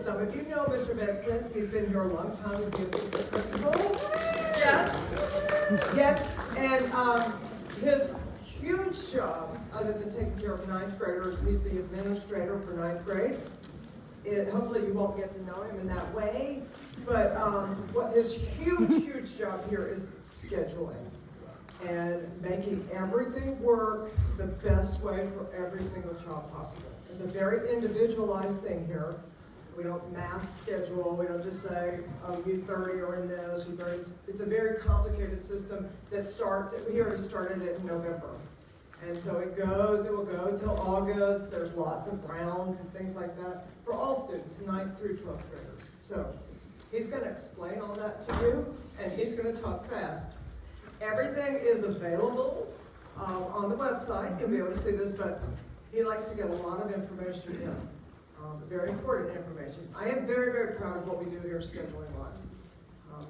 some of you know Mr. Vincent. He's been here a long time. He's the assistant principal. Yes. Yes. And his huge job, other than taking care of ninth graders, he's the administrator for ninth grade. Hopefully you won't get to know him in that way. But what his huge job here is scheduling and making everything work the best way for every single child possible. It's a very individualized thing here. We don't mass schedule. We don't just say, oh, you 30 are in this, you 30. It's a very complicated system that starts, we already started it in November. And so it will go till August. There's lots of rounds and things like that for all students, 9th through 12th graders. So he's going to explain all that to you, and he's going to talk fast. Everything is available on the website. You'll be able to see this, but he likes to get a lot of information in, very important information. I am very proud of what we do here scheduling-wise.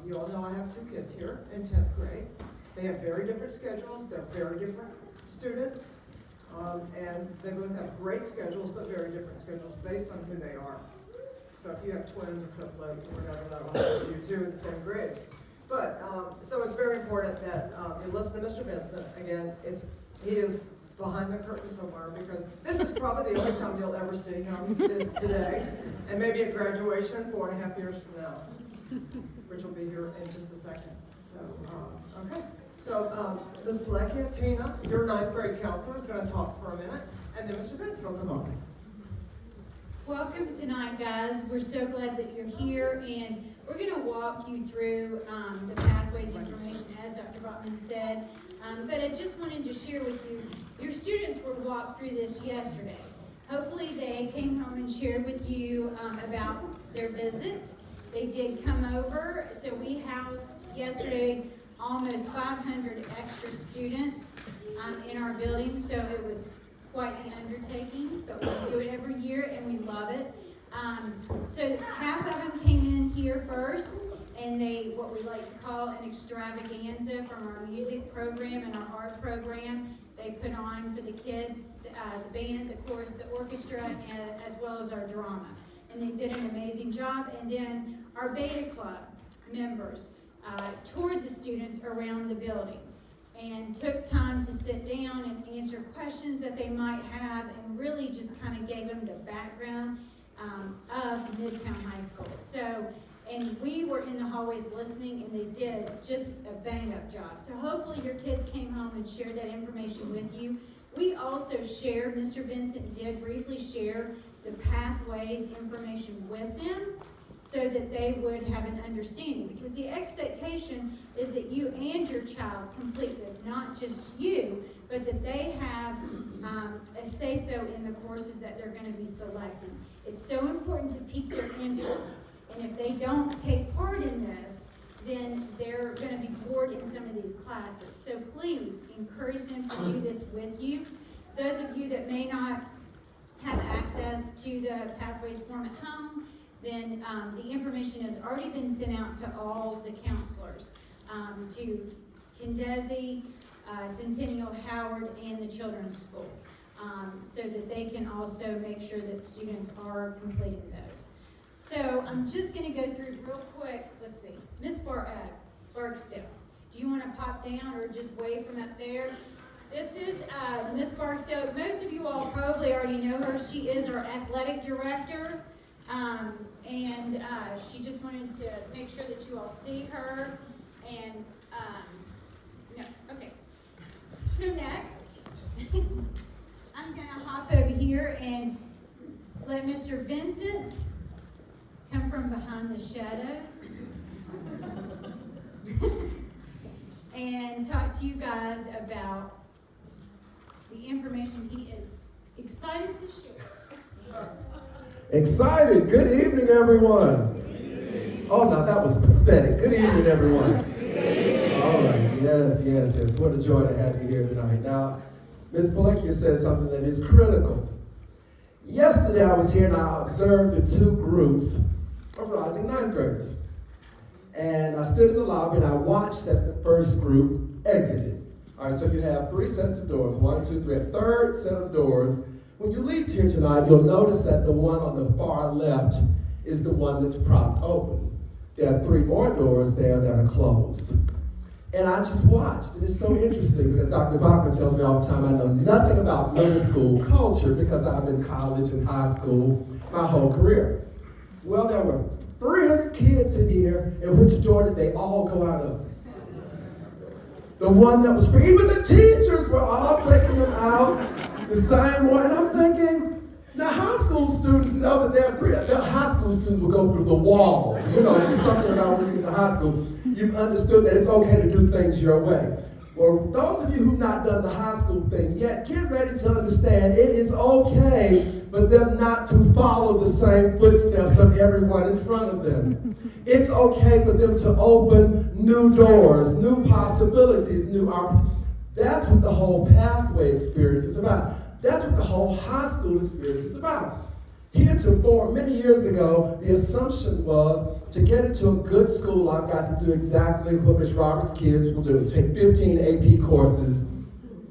You all know I have 2 kids here in 10th grade. They have very different schedules. They're very different students, and they both have great schedules, but very different schedules based on who they are. So if you have twins or triplets or whatever, that'll happen to you too in the same grade. But, so it's very important that you listen to Mr. Vincent. Again, he is behind the curtain somewhere, because this is probably the only time you'll ever see him is today, and maybe at graduation 4.5 years from now, which will be here in just a second. So, okay. So, Ms. Palekia, Tina, your 9th grade counselor, is going to talk for a minute, and then Mr. Vincent will come on. Welcome tonight, guys. We're so glad that you're here, and we're going to walk you through the pathways information, as Dr. Botman said. But I just wanted to share with you, your students were walked through this yesterday. Hopefully they came home and shared with you about their visit. They did come over, so we housed yesterday almost 500 extra students in our building, so it was quite the undertaking, but we do it every year and we love it. So half of them came in here first, and they, what we like to call an extravaganza from our music program and our art program. They put on for the kids, the band, the chorus, the orchestra, as well as our drama. And they did an amazing job. And then our Beta Club members toured the students around the building and took time to sit down and answer questions that they might have, and really just kind of gave them the background of Midtown High School. So, and we were in the hallways listening, and they did just a bang-up job. So hopefully your kids came home and shared that information with you. We also shared, Mr. Vincent did briefly share the pathways information with them so that they would have an understanding, because the expectation is that you and your child complete this, not just you, but that they have a say-so in the courses that they're going to be selecting. It's so important to pique their interest, and if they don't take part in this, then they're going to be bored in some of these classes. So please encourage them to do this with you. Those of you that may not have access to the Pathways form at home, then the information has already been sent out to all the counselors, to Kendesi, Centennial, Howard, and the Children's School, so that they can also make sure that students are completing those. So I'm just going to go through real quick. Let's see. Miss Barksdale, do you want to pop down or just wave from up there? This is Miss Barksdale. Most of you all probably already know her. She is our athletic director. And she just wanted to make sure that you all see her. And, no, okay. So next, I'm going to hop over here and let Mr. Vincent come from behind the shadows and talk to you guys about the information he is excited to share. Excited. Good evening, everyone. Good evening. Oh, now that was pathetic. Good evening, everyone. All right. Yes. What a joy to have you here tonight. Now, Ms. Palekia says something that is critical. Yesterday, I was here and I observed the 2 groups of rising 9th graders. And I stood in the lobby and I watched as the first group exited. All right, so you have 3 sets of doors. 1, 2, 3. A third set of doors. When you leave here tonight, you'll notice that the one on the far left is the one that's propped open. There are 3 more doors there that are closed. And I just watched, and it's so interesting because Dr. Bachman tells me all the time I know nothing about middle school culture because I've been in college and high school my whole career. Well, there were 300 kids in here, and which door did they all go out of? The one that was free. Even the teachers were all taking them out the same way. And I'm thinking, now high school students know that there are 3. The high school students will go through the wall. You know, this is something about when you get to high school. You've understood that it's okay to do things your way. Well, those of you who've not done the high school thing yet, get ready to understand it is okay for them not to follow the same footsteps of everyone in front of them. It's okay for them to open new doors, new possibilities, new opportunities. That's what the whole pathway experience is about. That's what the whole high school experience is about. Heretofore, many years ago, the assumption was to get into a good school, I've got to do exactly what Ms. Roberts' kids will do, take 15 AP courses,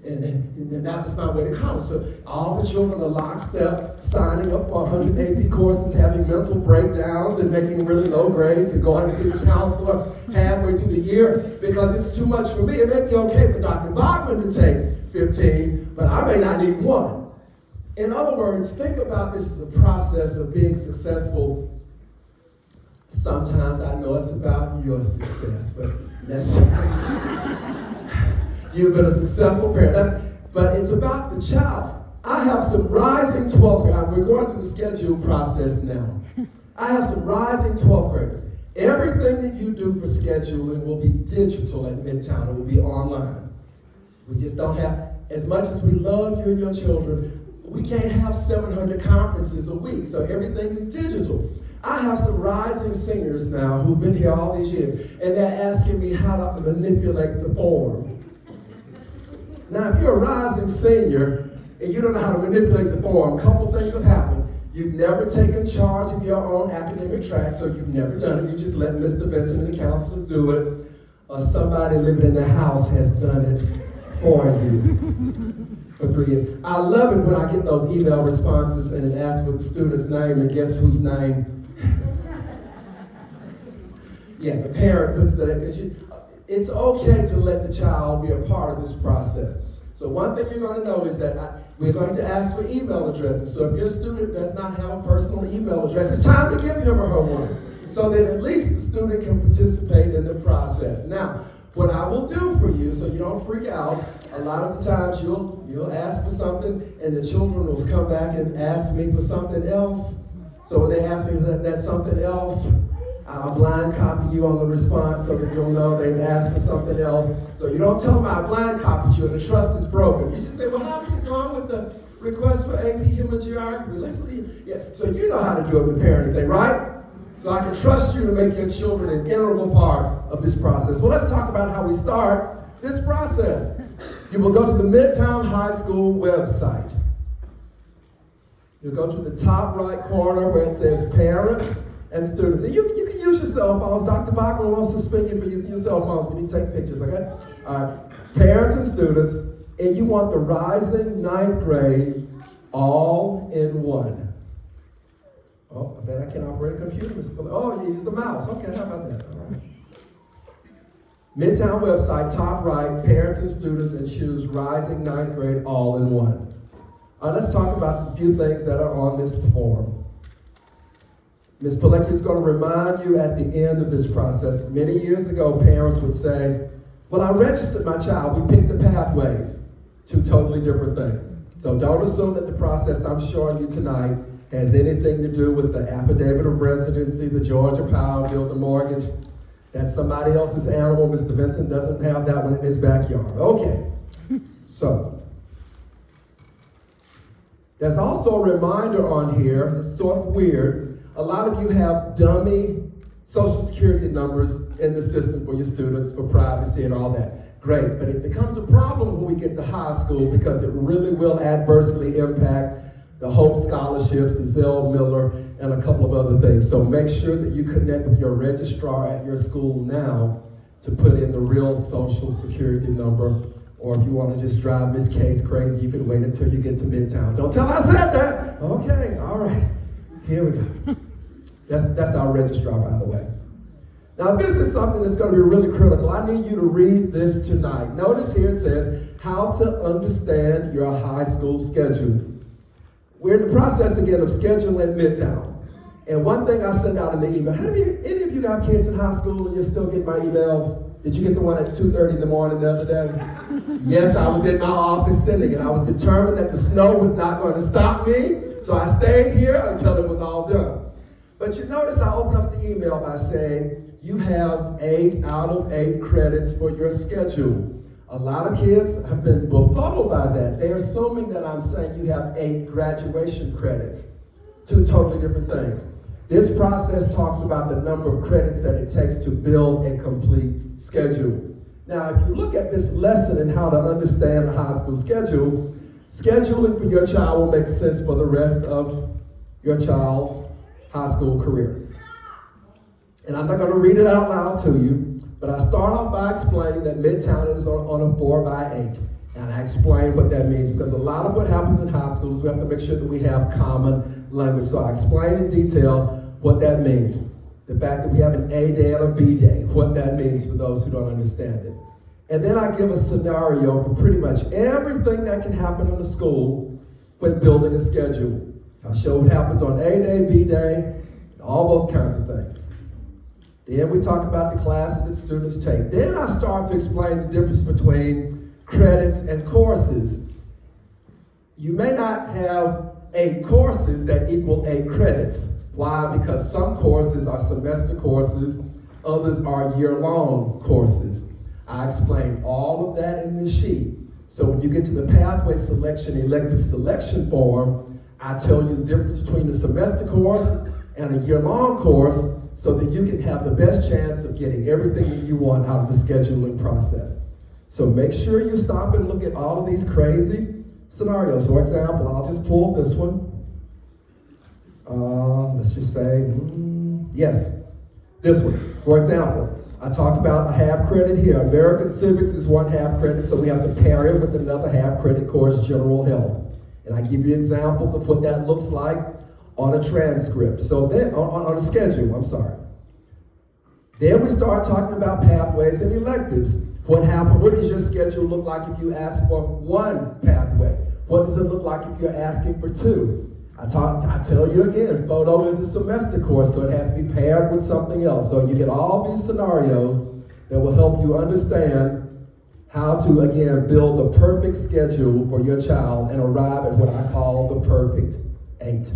and that was my way to college. So all the children are lockstep, signing up for 100 AP courses, having mental breakdowns, and making really low grades, and going to see the counselor halfway through the year because it's too much for me. It may be okay for Dr. Bachman to take 15, but I may not need 1. In other words, think about this as a process of being successful. Sometimes I know it's about your success, but you've been a successful parent. But it's about the child. I have some rising 12th graders. We're going through the schedule process now. I have some rising 12th graders. Everything that you do for scheduling will be digital at Midtown. It will be online. We just don't have, as much as we love you and your children, we can't have 700 conferences a week, so everything is digital. I have some rising singers now who've been here all these years, and they're asking me how to manipulate the form. Now, if you're a rising senior and you don't know how to manipulate the form, a couple things have happened. You've never taken charge of your own academic track, so you've never done it. You just let Mr. Vincent and the counselors do it, or somebody living in the house has done it for you. For 3 years. I love it when I get those email responses and it asks for the student's name, and guess whose name? Yeah, the parent puts that in. It's okay to let the child be a part of this process. So one thing you're going to know is that we're going to ask for email addresses. So if your student does not have a personal email address, it's time to give him or her one, so that at least the student can participate in the process. Now, what I will do for you, so you don't freak out, a lot of the times you'll ask for something, and the children will come back and ask me for something else. So when they ask me for that something else, I'll blind copy you on the response so that you'll know they've asked for something else. So you don't tell them I blind copied you and the trust is broken. You just say, well, how's it going with the request for AP Human Geography? Let's see. Yeah. So you know how to do it with parenting thing, right? So I can trust you to make your children an integral part of this process. Well, let's talk about how we start this process. You will go to the Midtown High School website. You'll go to the top right corner where it says Parents and Students. And you can use your cell phones. Dr. Bachman won't suspend you for using your cell phones when you take pictures, okay? All right, Parents and Students, and you want the rising 9th grade all in one. Oh, I bet I can operate a computer, Mr. Fuller. Oh, you use the mouse. Okay, how about that? All right. Midtown website, top right, Parents and Students, and choose Rising 9th Grade all in one. Let's talk about a few things that are on this form. Ms. Pilecki is going to remind you at the end of this process. Many years ago, parents would say, well, I registered my child. We picked the pathways. 2 totally different things. So don't assume that the process I'm showing you tonight has anything to do with the affidavit of residency, the Georgia Power Bill, the mortgage. That's somebody else's animal. Mr. Vincent doesn't have that one in his backyard. Okay, so there's also a reminder on here, it's sort of weird. A lot of you have dummy social security numbers in the system for your students for privacy and all that. Great, but it becomes a problem when we get to high school because it really will adversely impact the Hope Scholarships, the Zell Miller, and a couple of other things. So make sure that you connect with your registrar at your school now to put in the real social security number. Or if you want to just drive Miss Case crazy, you can wait until you get to Midtown. Don't tell her I said that. Okay, all right. Here we go. That's our registrar, by the way. Now, this is something that's going to be really critical. I need you to read this tonight. Notice here it says, how to understand your high school schedule. We're in the process again of scheduling Midtown. And one thing I sent out in the email, any of you got kids in high school and you're still getting my emails? Did you get the one at 2:30 in the morning the other day? Yes, I was in my office sending it. I was determined that the snow was not going to stop me, so I stayed here until it was all done. But you notice I opened up the email by saying, you have 8 out of 8 credits for your schedule. A lot of kids have been befuddled by that. They're assuming that I'm saying you have 8 graduation credits. 2 totally different things. This process talks about the number of credits that it takes to build a complete schedule. Now, if you look at this lesson and how to understand the high school schedule, scheduling for your child will make sense for the rest of your child's high school career. And I'm not going to read it out loud to you, but I start off by explaining that Midtown is on a 4x8. And I explain what that means, because a lot of what happens in high school is we have to make sure that we have common language. So I explain in detail what that means. The fact that we have an A day and a B day, what that means for those who don't understand it. And then I give a scenario for pretty much everything that can happen in a school when building a schedule. I'll show what happens on A day, B day, all those kinds of things. Then we talk about the classes that students take. Then I start to explain the difference between credits and courses. You may not have 8 courses that equal 8 credits. Why? Because some courses are semester courses, others are year-long courses. I explained all of that in this sheet. So when you get to the pathway selection, elective selection form, I tell you the difference between a semester course and a year-long course so that you can have the best chance of getting everything that you want out of the scheduling process. So make sure you stop and look at all of these crazy scenarios. For example, I'll just pull this one. Let's just say, yes, this one. For example, I talked about a half credit here. American Civics is 1 half credit, so we have to pair it with another half credit course, General Health. And I give you examples of what that looks like on a transcript. So then, on a schedule, I'm sorry. Then we start talking about pathways and electives. What happened? What does your schedule look like if you ask for 1 pathway? What does it look like if you're asking for 2? I tell you again, photo is a semester course, so it has to be paired with something else. So you get all these scenarios that will help you understand how to, again, build the perfect schedule for your child and arrive at what I call the perfect 8.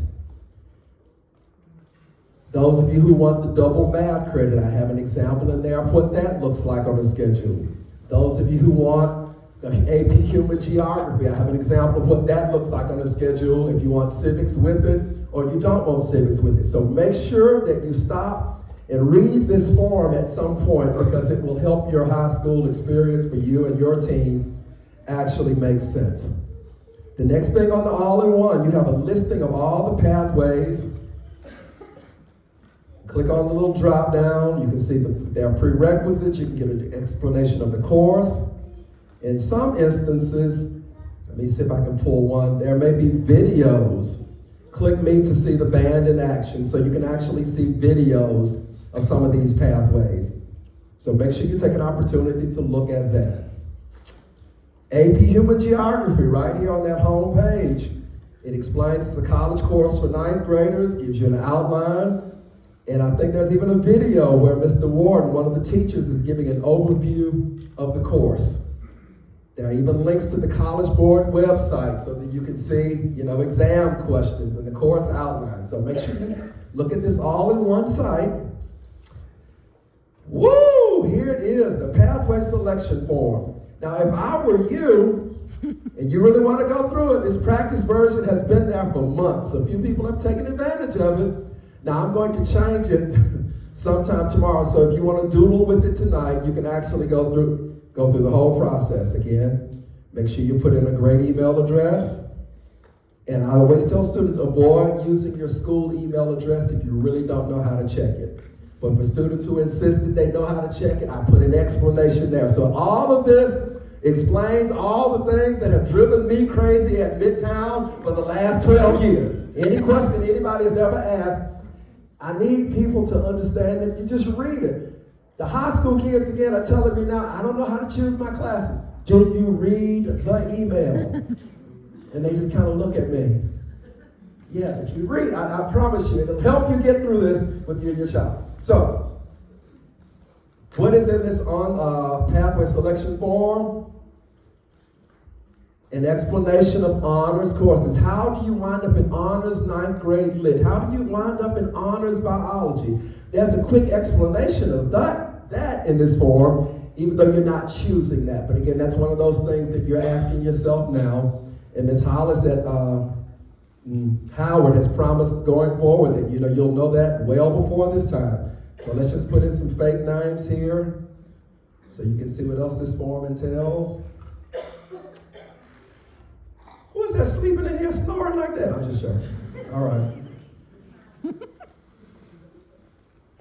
Those of you who want the double math credit, I have an example in there of what that looks like on the schedule. Those of you who want the AP Human Geography, I have an example of what that looks like on the schedule if you want civics with it or you don't want civics with it. So make sure that you stop and read this form at some point, because it will help your high school experience for you and your team actually make sense. The next thing on the all-in-one, you have a listing of all the pathways. Click on the little drop down. You can see there are prerequisites. You can get an explanation of the course. In some instances, let me see if I can pull one. There may be videos. Click me to see the band in action, so you can actually see videos of some of these pathways. So make sure you take an opportunity to look at that. AP Human Geography, right here on that home page. It explains it's a college course for 9th graders, gives you an outline. And I think there's even a video where Mr. Warden, one of the teachers, is giving an overview of the course. There are even links to the College Board website so that you can see, exam questions and the course outline. So make sure you look at this all in one site. Woo! Here it is, the pathway selection form. Now, if I were you, and you really want to go through it, this practice version has been there for months. A few people have taken advantage of it. Now, I'm going to change it sometime tomorrow. So if you want to doodle with it tonight, you can actually go through the whole process again. Make sure you put in a great email address. And I always tell students, avoid using your school email address if you really don't know how to check it. But for students who insist that they know how to check it, I put an explanation there. So all of this explains all the things that have driven me crazy at Midtown for the last 12 years. Any question anybody has ever asked, I need people to understand that you just read it. The high school kids, again, are telling me now, I don't know how to choose my classes. Did you read the email? And they just kind of look at me. Yeah, if you read, I promise you, it'll help you get through this with you and your child. So, what is in this pathway selection form? An explanation of honors courses. How do you wind up in honors 9th grade lit? How do you wind up in honors biology? There's a quick explanation of that in this form, even though you're not choosing that. But again, that's one of those things that you're asking yourself now. And Ms. Hollis at Howard has promised going forward that you'll know that well before this time. So let's just put in some fake names here so you can see what else this form entails. Who is that sleeping in here snoring like that? I'm just joking. All right.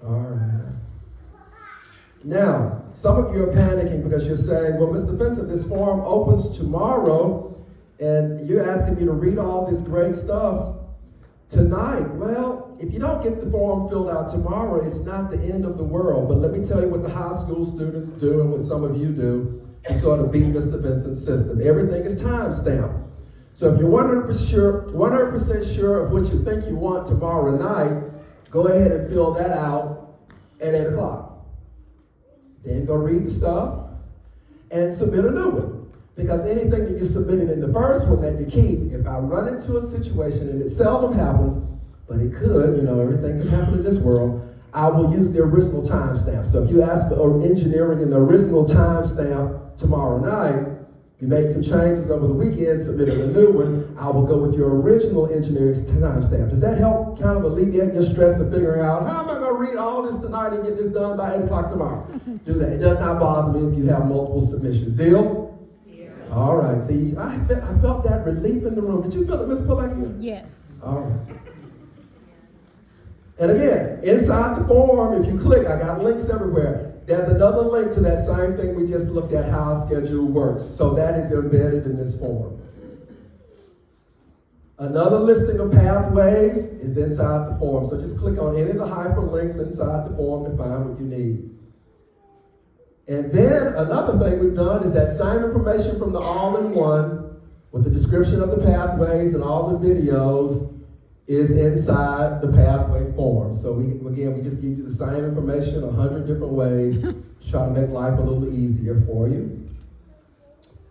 All right. Now, some of you are panicking because you're saying, well, Mr. Vincent, this form opens tomorrow, and you're asking me to read all this great stuff tonight. Well, if you don't get the form filled out tomorrow, it's not the end of the world. But let me tell you what the high school students do and what some of you do to sort of beat Mr. Vincent's system. Everything is time-stamped. So if you're 100% sure of what you think you want tomorrow night, go ahead and fill that out at 8 o'clock. Then go read the stuff and submit a new one. Because anything that you submitted in the first one that you keep, if I run into a situation, and it seldom happens, but it could, everything can happen in this world, I will use the original timestamp. So if you ask for engineering in the original timestamp tomorrow night, you made some changes over the weekend, submitted a new one, I will go with your original engineering timestamp. Does that help kind of alleviate your stress of figuring out, how am I going to read all this tonight and get this done by 8 o'clock tomorrow? Do that. It does not bother me if you have multiple submissions. Deal? Yeah. All right. See, I felt that relief in the room. Did you feel it, Ms. Pulaski? Yes. All right. And again, inside the form, if you click, I got links everywhere. There's another link to that same thing we just looked at, how a schedule works. So that is embedded in this form. Another listing of pathways is inside the form. So just click on any of the hyperlinks inside the form to find what you need. And then another thing we've done is that same information from the all-in-one with the description of the pathways and all the videos is inside the pathway form. So we just give you the same information 100 different ways to try to make life a little easier for you.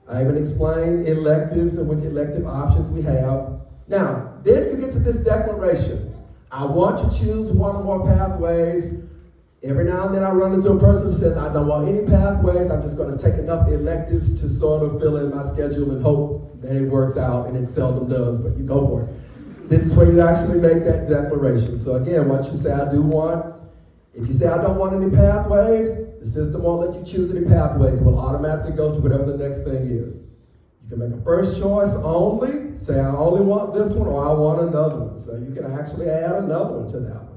I even explained electives and which elective options we have. Now, then you get to this declaration. I want to choose one or more pathways. Every now and then I run into a person who says, I don't want any pathways. I'm just going to take enough electives to sort of fill in my schedule and hope that it works out, and it seldom does, but you go for it. This is where you actually make that declaration. So again, once you say I do want, if you say I don't want any pathways, the system won't let you choose any pathways. It will automatically go to whatever the next thing is. You can make a first choice only, say I only want this one or I want another one. So you can actually add another one to that one.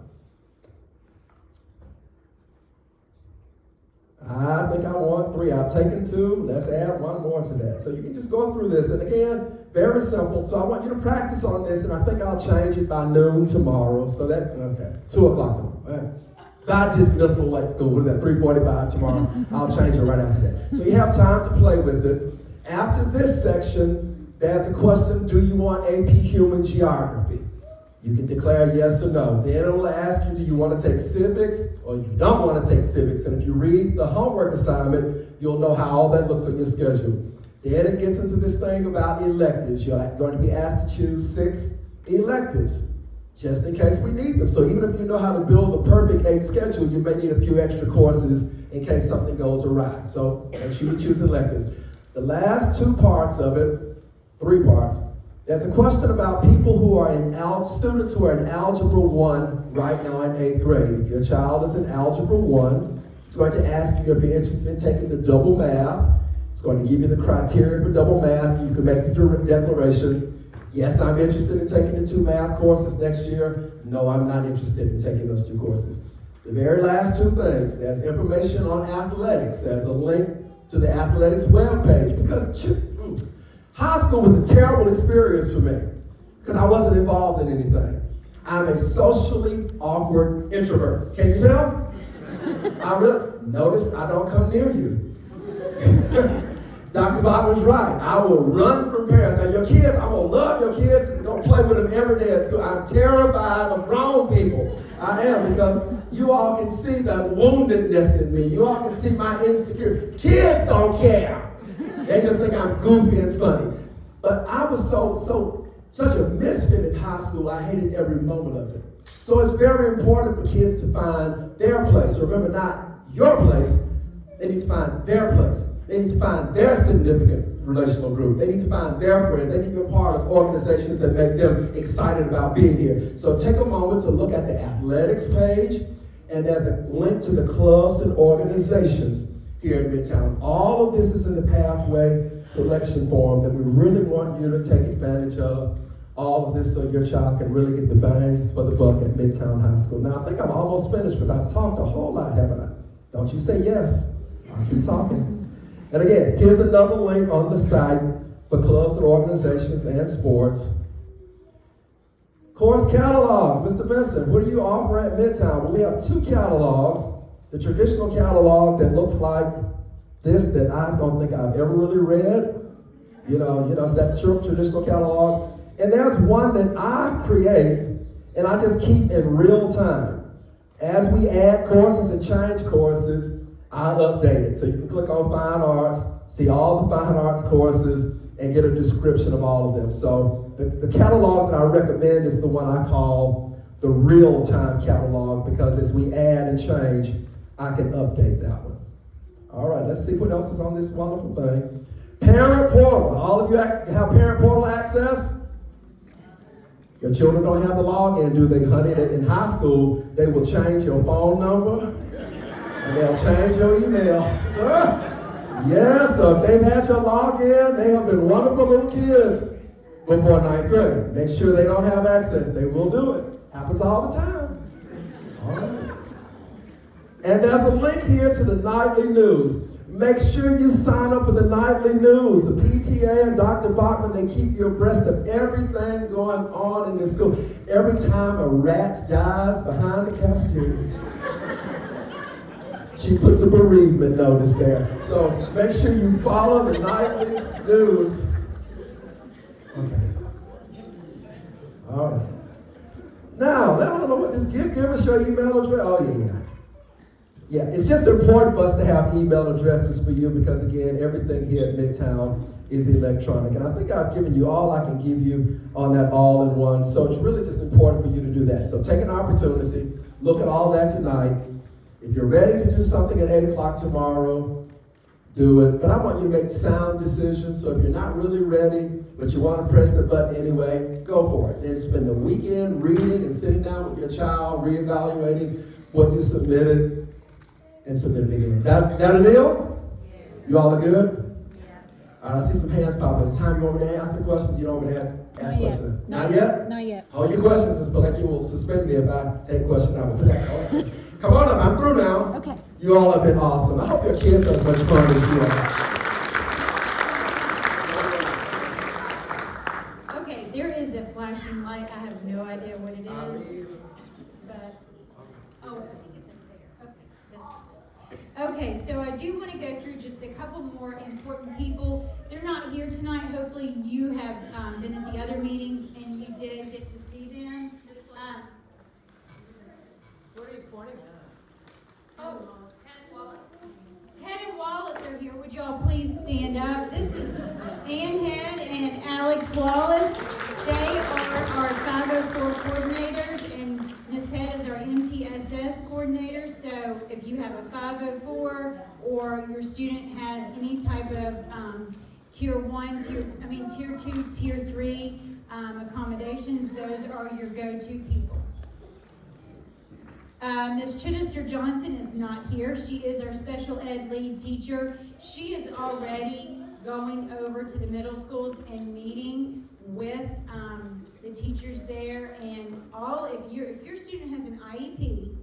I think I want 3. I've taken 2. Let's add 1 more to that. So you can just go through this. And again, very simple. So I want you to practice on this, and I think I'll change it by noon tomorrow. So that, okay, 2 o'clock tomorrow. Right. By dismissal at school. What is that, 3:45 tomorrow? I'll change it right after that. So you have time to play with it. After this section, there's a question, do you want AP Human Geography? You can declare yes or no. Then it'll ask you, do you want to take civics or you don't want to take civics? And if you read the homework assignment, you'll know how all that looks on your schedule. Then it gets into this thing about electives. You're going to be asked to choose 6 electives, just in case we need them. So even if you know how to build a perfect 8 schedule, you may need a few extra courses in case something goes awry. So make sure you choose electives. The last 2 parts of it, 3 parts, there's a question about people who are students who are in Algebra 1 right now in 8th grade. If your child is in Algebra 1, it's going to ask you if you're interested in taking the double math. It's going to give you the criteria for double math. You can make the declaration, yes, I'm interested in taking the 2 math courses next year. No, I'm not interested in taking those 2 courses. The very last 2 things, there's information on athletics. There's a link to the athletics webpage because high school was a terrible experience for me because I wasn't involved in anything. I'm a socially awkward introvert. Can you tell? Notice I don't come near you. Dr. Bachman's right. I will run from parents. Now your kids, I'm gonna love your kids and go play with them every day at school. I'm terrified of grown people. I am, because you all can see that woundedness in me. You all can see my insecurity. Kids don't care. They just think I'm goofy and funny. But I was such a misfit in high school. I hated every moment of it. So it's very important for kids to find their place. Remember, not your place. They need to find their place. They need to find their significant relational group. They need to find their friends. They need to be a part of organizations that make them excited about being here. So take a moment to look at the athletics page, and there's a link to the clubs and organizations here in Midtown. All of this is in the pathway selection form that we really want you to take advantage of. All of this so your child can really get the bang for the buck at Midtown High School. Now, I think I'm almost finished because I've talked a whole lot, haven't I? Don't you say yes. I'll keep talking. And again, here's another link on the site for clubs and organizations and sports. Course catalogs. Mr. Vincent, what do you offer at Midtown? Well, we have 2 catalogs. The traditional catalog that looks like this, that I don't think I've ever really read. You know, it's that traditional catalog. And there's one that I create and I just keep in real time. As we add courses and change courses, I update it. So you can click on Fine Arts, see all the Fine Arts courses, and get a description of all of them. So the catalog that I recommend is the one I call the real-time catalog, because as we add and change, I can update that one. All right, let's see what else is on this wonderful thing. Parent Portal. All of you have Parent Portal access? Your children don't have the login, do they, honey? In high school, they will change your phone number, and they'll change your email. Yes, so if they've had your login, they have been wonderful little kids before 9th grade. Make sure they don't have access. They will do it. Happens all the time. All right. And there's a link here to the nightly news. Make sure you sign up for the nightly news. The PTA and Dr. Bachman, they keep you abreast of everything going on in the school. Every time a rat dies behind the cafeteria, she puts a bereavement notice there. So make sure you follow the nightly news. Okay. All right. Now, I don't know what this give us your email address. Oh, yeah. Yeah, it's just important for us to have email addresses for you, because again, everything here at Midtown is electronic. And I think I've given you all I can give you on that all-in-one. So it's really just important for you to do that. So take an opportunity, look at all that tonight. If you're ready to do something at 8 o'clock tomorrow, do it. But I want you to make sound decisions. So if you're not really ready, but you want to press the button anyway, go for it. Then spend the weekend reading and sitting down with your child, reevaluating what you submitted, and submit it again. That a deal? You all are good? All right, I see some hands pop up. It's time. You want me to answer questions? You don't want me to ask questions? Not yet? Not yet. Hold your questions, Ms. Blake. You will suspend me if I take questions out of the Come on up. I'm through now. Okay. You all have been awesome. I hope your kids have as much fun as you are. Okay, there is a flashing light. I have no idea what it is. But, oh, I think it's up there. Okay, that's fine. Okay, so I do want to go through just a couple more important people. They're not here tonight. Hopefully you have been at the other meetings and you did get to see them. Where are you pointing at? Oh, Head and Wallace are here. Would y'all please stand up? This is Ann Head and Alex Wallace. They are our 504 coordinators, and Ms. Head is our MTSS coordinator. So if you have a 504 or your student has any type of tier 1, tier 2, tier 3 accommodations, those are your go-to people. Ms. Chittister Johnson is not here. She is our special ed lead teacher. She is already going over to the middle schools and meeting with the teachers there. And if your student has an IEP,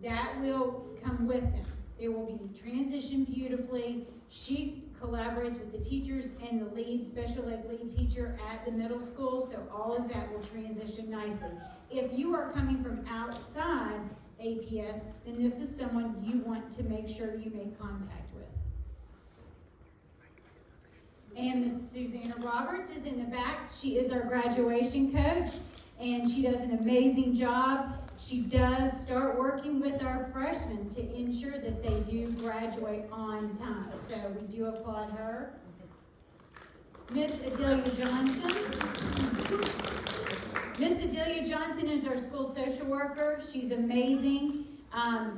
that will come with them. It will be transitioned beautifully. She collaborates with the teachers and the special ed lead teacher at the middle school, so all of that will transition nicely. If you are coming from outside APS, then this is someone you want to make sure you make contact with. And Mrs. Susanna Roberts is in the back. She is our graduation coach, and she does an amazing job. She does start working with our freshmen to ensure that they do graduate on time. So we do applaud her. Miss Adelia Johnson. Miss Adelia Johnson is our school social worker. She's amazing.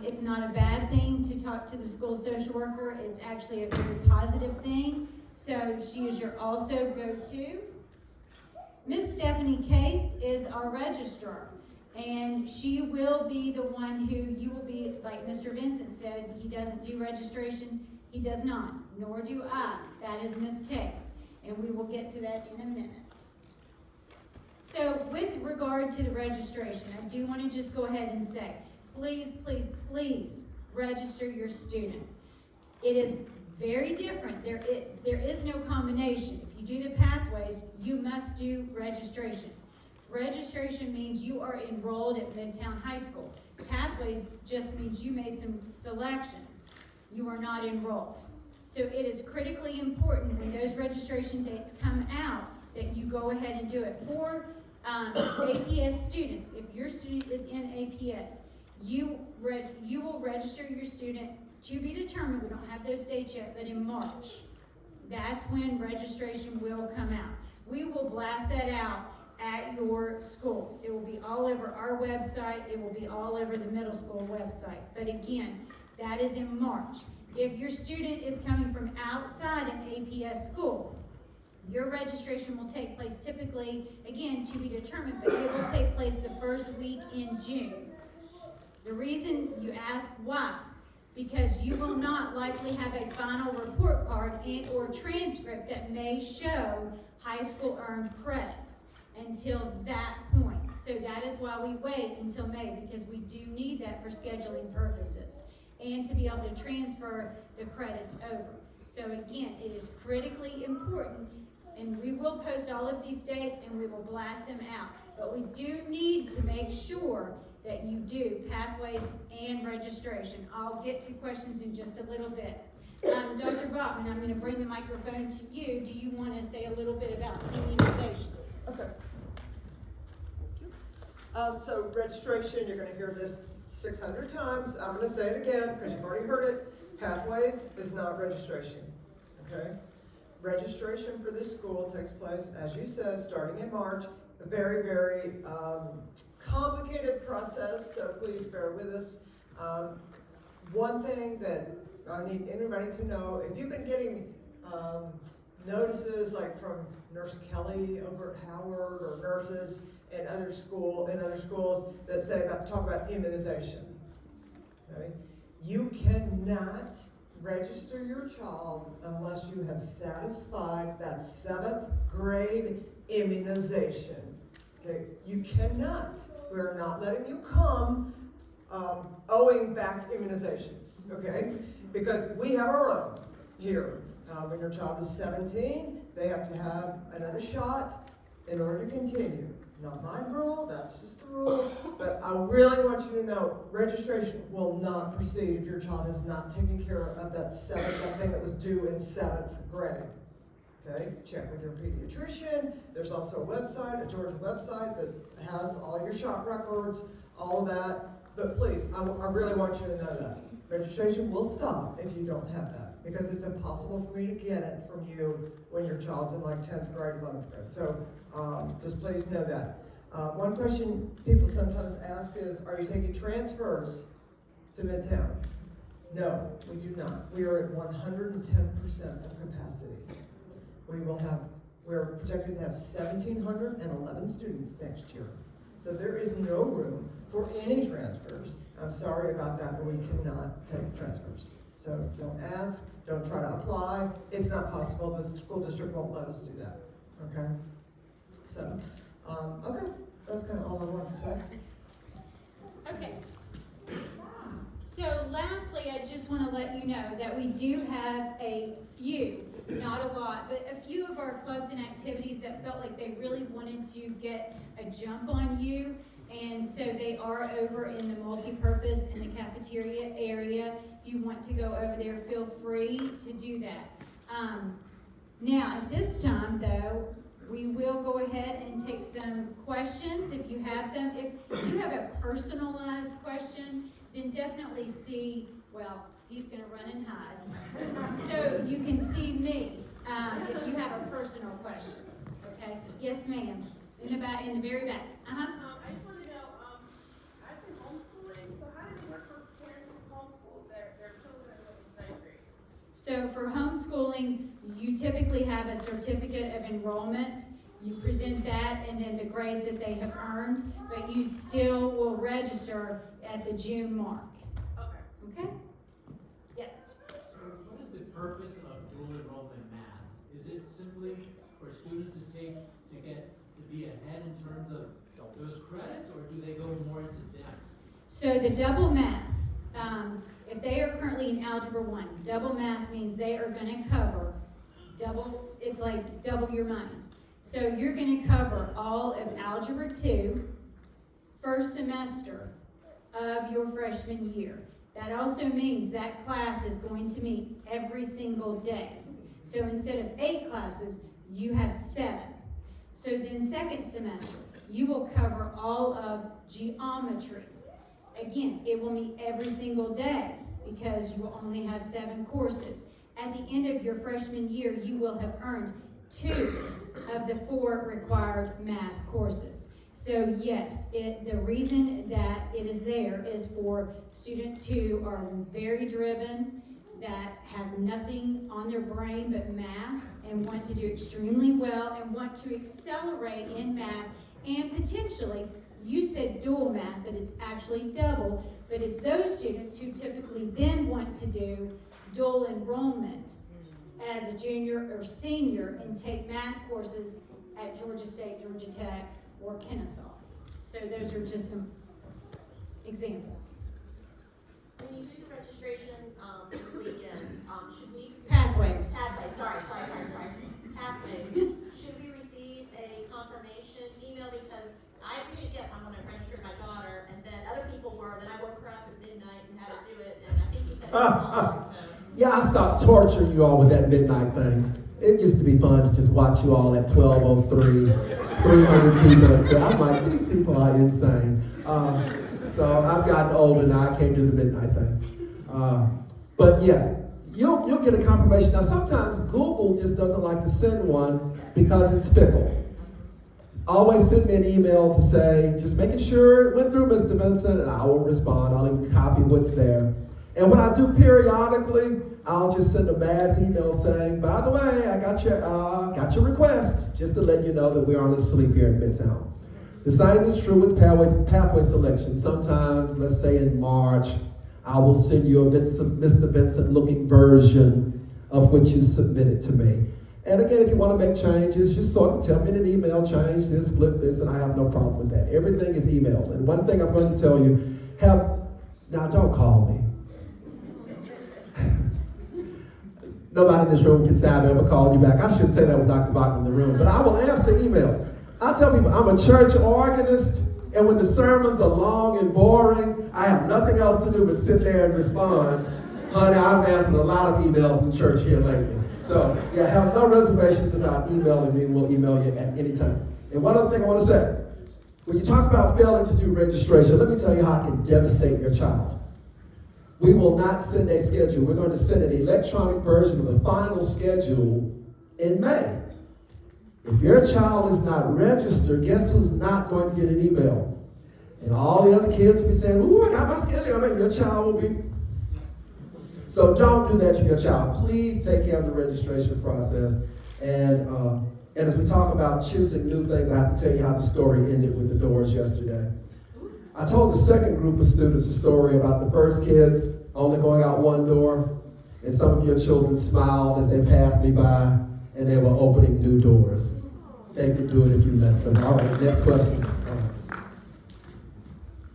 It's not a bad thing to talk to the school social worker. It's actually a very positive thing. So she is your also go-to. Miss Stephanie Case is our registrar, and she will be the one who you will be, like Mr. Vincent said, he doesn't do registration. He does not, nor do I. That is Miss Case, and we will get to that in a minute. So with regard to the registration, I do want to just go ahead and say, please, please, please register your student. It is very different. There is no combination. If you do the pathways, you must do registration. Registration means you are enrolled at Midtown High School. Pathways just means you made some selections. You are not enrolled. So it is critically important when those registration dates come out that you go ahead and do it. For APS students, if your student is in APS, you will register your student to be determined. We don't have those dates yet, but in March. That's when registration will come out. We will blast that out at your schools. It will be all over our website. It will be all over the middle school website. But again, that is in March. If your student is coming from outside an APS school, your registration will take place typically, again, to be determined, but it will take place the first week in June. The reason you ask why, because you will not likely have a final report card and or transcript that may show high school earned credits until that point. So that is why we wait until May, because we do need that for scheduling purposes and to be able to transfer the credits over. So again, it is critically important, and we will post all of these dates and we will blast them out. But we do need to make sure that you do pathways and registration. I'll get to questions in just a little bit. Dr. Bachman, I'm going to bring the microphone to you. Do you want to say a little bit about immunizations? Okay. So registration, you're going to hear this 600 times. I'm going to say it again because you've already heard it. Pathways is not registration, okay? Registration for this school takes place, as you said, starting in March. A very, very complicated process, so please bear with us. One thing that I need anybody to know, if you've been getting notices like from Nurse Kelly over at Howard, or nurses in other schools that say talk about immunization, okay? You cannot register your child unless you have satisfied that 7th grade immunization. Okay, you cannot. We're not letting you come owing back immunizations, okay? Because we have our own here. When your child is 17, they have to have another shot in order to continue. Not my rule, that's just the rule. But I really want you to know, registration will not proceed if your child has not taken care of that thing that was due in 7th grade. Okay, check with your pediatrician. There's also a website, a Georgia website that has all your shot records, all that. But please, I really want you to know that. Registration will stop if you don't have that, because it's impossible for me to get it from you when your child's in like 10th grade, 11th grade. So just please know that. One question people sometimes ask is, are you taking transfers to Midtown? No, we do not. We are at 110% of capacity. We're projected to have 1,711 students next year. So there is no room for any transfers. I'm sorry about that, but we cannot take transfers. So don't ask, don't try to apply. It's not possible. The school district won't let us do that, okay? So, okay, that's kind of all I want to say. Okay. So lastly, I just want to let you know that we do have a few not a lot, but a few of our clubs and activities that felt like they really wanted to get a jump on you. And so they are over in the multi-purpose in the cafeteria area. If you want to go over there, feel free to do that. Now, at this time, though, we will go ahead and take some questions. If you have some, if you have a personalized question, then definitely see, well, he's going to run and hide. So you can see me if you have a personal question. Okay? Yes, ma'am. In the back, in the very back. I just want to know, I've been homeschooling, so how does it work for parents who homeschool their children in ninth grade? So for homeschooling, you typically have a certificate of enrollment. You present that and then the grades that they have earned, but you still will register at the June mark. Okay. Okay? Yes. So what is the purpose of dual enrollment math? Is it simply for students to get to be ahead in terms of those credits, or do they go more into depth? So the double math, if they are currently in Algebra 1, double math means they are going to cover double, it's like double your money. So you're going to cover all of Algebra 2, first semester of your freshman year. That also means that class is going to meet every single day. So instead of 8 classes, you have 7. So then second semester, you will cover all of geometry. Again, it will meet every single day because you will only have 7 courses. At the end of your freshman year, you will have earned 2 of the 4 required math courses. So yes, the reason that it is there is for students who are very driven, that have nothing on their brain but math and want to do extremely well and want to accelerate in math, and potentially, you said dual math, but it's actually double, but it's those students who typically then want to do dual enrollment as a junior or senior and take math courses at Georgia State, Georgia Tech, or Kennesaw. So those are just some examples. When you do the registration this weekend, should we? Pathways. Pathways, sorry. Pathways. Should we receive a confirmation email? Because I didn't get one when I registered my daughter, and then other people were, then I woke her up at midnight and had her do it, and I think you said it was long, so. Yeah, I stopped torturing you all with that midnight thing. It used to be fun to just watch you all at 12:03, 300 people up there. I'm like, these people are insane. So I've gotten older now. I can't do the midnight thing. But yes, you'll get a confirmation. Now sometimes Google just doesn't like to send one because it's fickle. Always send me an email to say, just making sure it went through, Mr. Vincent, and I will respond. I'll even copy what's there. And what I do periodically, I'll just send a mass email saying, by the way, I got your request, just to let you know that we're on asleep here in Midtown. The same is true with pathway selection. Sometimes, let's say in March, I will send you a Mr. Vincent looking version of what you submitted to me. And again, if you want to make changes, just sort of tell me in an email, change this, flip this, and I have no problem with that. Everything is emailed. And one thing I'm going to tell you, now don't call me. Nobody in this room can say I've ever called you back. I shouldn't say that with Dr. Bachman in the room, but I will answer emails. I tell people I'm a church organist, and when the sermons are long and boring, I have nothing else to do but sit there and respond. Honey, I've answered a lot of emails in church here lately. So, yeah, have no reservations about emailing me. We'll email you at any time. And one other thing I want to say. When you talk about failing to do registration, let me tell you how it can devastate your child. We will not send a schedule. We're going to send an electronic version of the final schedule in May. If your child is not registered, guess who's not going to get an email? And all the other kids will be saying, ooh, I got my schedule. I mean, your child will be. So don't do that to your child. Please take care of the registration process. And as we talk about choosing new things, I have to tell you how the story ended with the doors yesterday. I told the second group of students a story about the first kids only going out one door, and some of your children smiled as they passed me by, and they were opening new doors. They could do it if you let them. All right, next question.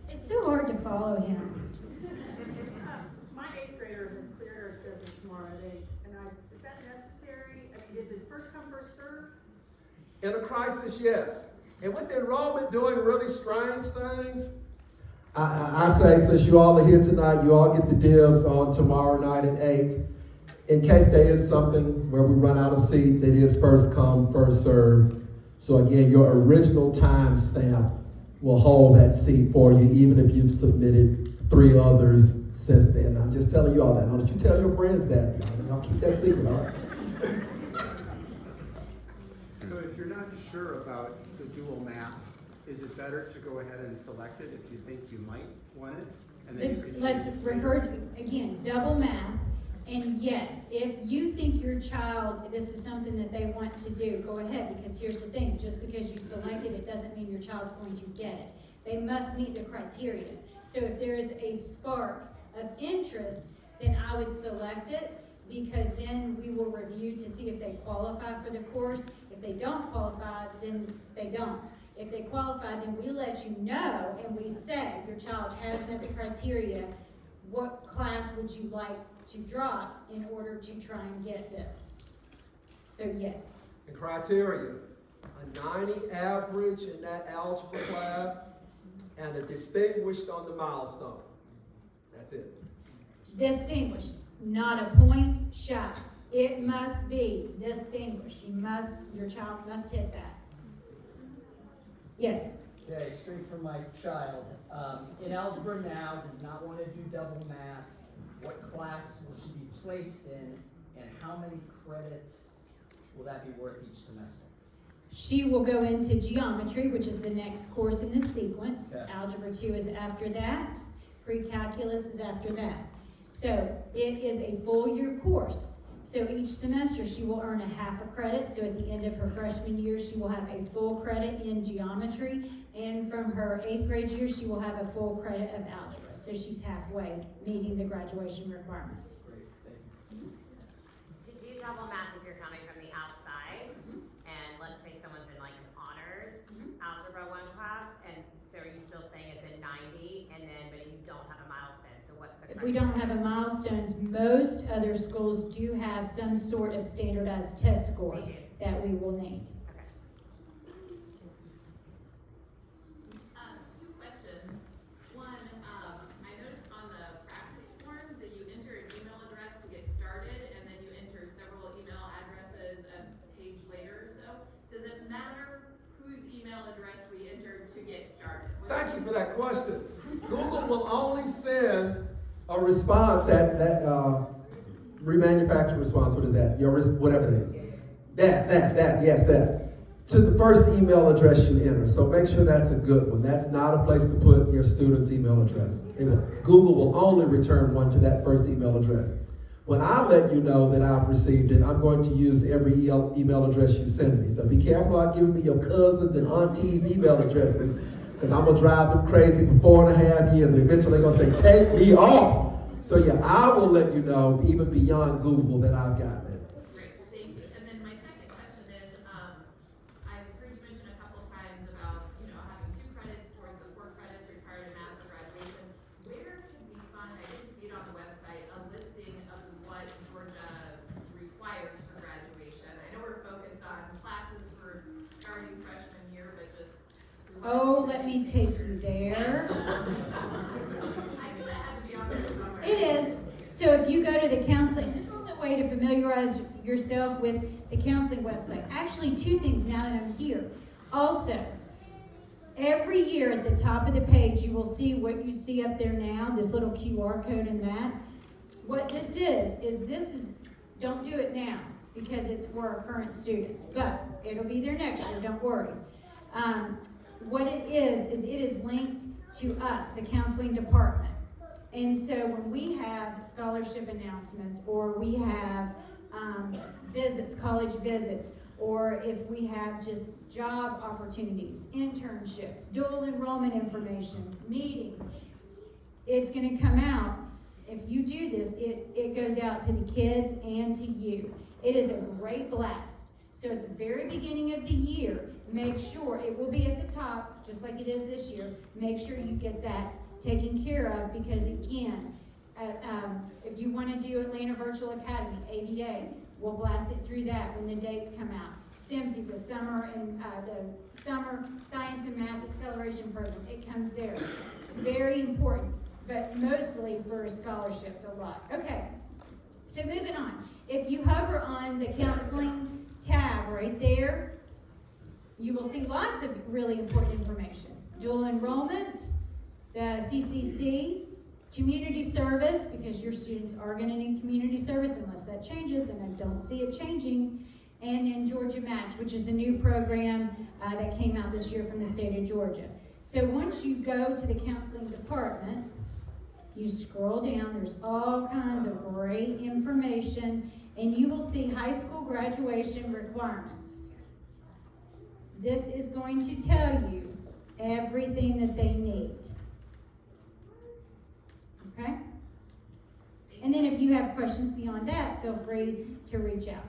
It's so hard to follow him. My 8th grader has cleared her schedule tomorrow at 8, and is that necessary? is it first come, first serve? In a crisis, yes. And with the enrollment doing really strange things, I say, since you all are here tonight, you all get the dibs on tomorrow night at 8. In case there is something where we run out of seats, it is first come, first serve. So again, your original time stamp will hold that seat for you, even if you've submitted 3 others since then. I'm just telling you all that. Don't you tell your friends that. Y'all keep that secret, all right? So if you're not sure about the dual math, is it better to go ahead and select it if you think you might want it? And then you can Let's choose refer later? to, again, double math. And yes, if you think your child, this is something that they want to do, go ahead, because here's the thing, just because you selected it doesn't mean your child's going to get it. They must meet the criteria. So if there is a spark of interest, then I would select it, because then we will review to see if they qualify for the course. If they don't qualify, then they don't. If they qualify, then we let you know and we say your child has met the criteria. What class would you like to drop in order to try and get this? So yes. The criteria, a 90 average in that algebra class, and a distinguished on the milestone. That's it. Distinguished, not a point shy. It must be distinguished. Your child must hit that. Yes. Okay, straight from my child. In algebra now, does not want to do double math. What class will she be placed in, and how many credits will that be worth each semester? She will go into geometry, which is the next course in the sequence. Okay. Algebra 2 is after that. Pre-calculus is after that. So it is a full year course. So each semester she will earn a half a credit. So at the end of her freshman year, she will have a full credit in geometry. And from her 8th grade year, she will have a full credit of algebra. So she's halfway, meeting the graduation requirements. Great, thank you. To do double math, if you're coming from the outside, and let's say someone's in like an honors algebra 1 class, and so are you still saying it's in 90, and then but you don't have a milestone? So what's the If we don't have a milestones, most other schools do have some sort of standardized test score They do. that we will need. Okay. Two questions. One, I noticed on the practice form that you enter an email address to get started, and then you enter several email addresses a page later or so. Does it matter whose email address we enter to get started? Thank you for that question. Google will only send a response that remanufactured response. What is that? Whatever it is. That. To the first email address you enter. So make sure that's a good one. That's not a place to put your student's email address. Google will only return one to that first email address. When I let you know that I've received it, I'm going to use every email address you send me. So be careful about giving me your cousins and aunties' email addresses, because I'm going to drive them crazy for 4.5 years, and eventually they're going to say, take me off. So yeah, I will let you know, even beyond Google, that I've gotten it. Great, thank you. And then my second question is, I've heard you mention a couple of times about, having 2 credits towards the 4 credits required in math for graduation. Where can we find, I didn't see it on the website, a listing of what Georgia requires for graduation? I know we're focused on classes for starting freshman year, but just. Oh, let me take you there. I guess that had to be on there somewhere. It is. So if you go to the counseling, this is a way to familiarize yourself with the counseling website. Actually, 2 things now that I'm here. Also, every year at the top of the page, you will see what you see up there now, this little QR code and that. What this is, don't do it now because it's for our current students, but it'll be there next year, don't worry. What it is it is linked to us, the counseling department. And so when we have scholarship announcements, or we have visits, college visits, or if we have just job opportunities, internships, dual enrollment information, meetings, it's going to come out. If you do this, it goes out to the kids and to you. It is a great blast. So at the very beginning of the year, make sure, it will be at the top, just like it is this year, make sure you get that taken care of, because again, if you want to do Atlanta Virtual Academy, AVA, we'll blast it through that when the dates come out. SIMSI, the summer science and math acceleration program, it comes there. Very important, but mostly for scholarships a lot. Okay, so moving on. If you hover on the counseling tab right there, you will see lots of really important information. Dual enrollment, the CCC, community service, because your students are going to need community service unless that changes, and I don't see it changing. And then Georgia Match, which is a new program that came out this year from the state of Georgia. So once you go to the counseling department, you scroll down, there's all kinds of great information, and you will see high school graduation requirements. This is going to tell you everything that they need. Okay? And then if you have questions beyond that, feel free to reach out.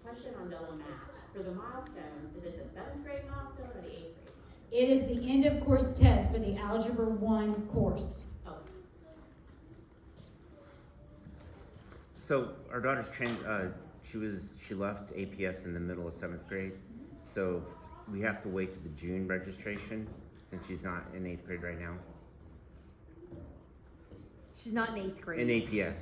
Question on double math. For the milestones, is it the 7th grade milestone or the 8th grade milestone? It is the end of course test for the Algebra 1 course. Oh, So our daughter's she left APS in the middle of 7th grade. So we have to wait to the June registration since she's not in 8th grade right now. She's not in 8th grade. In APS.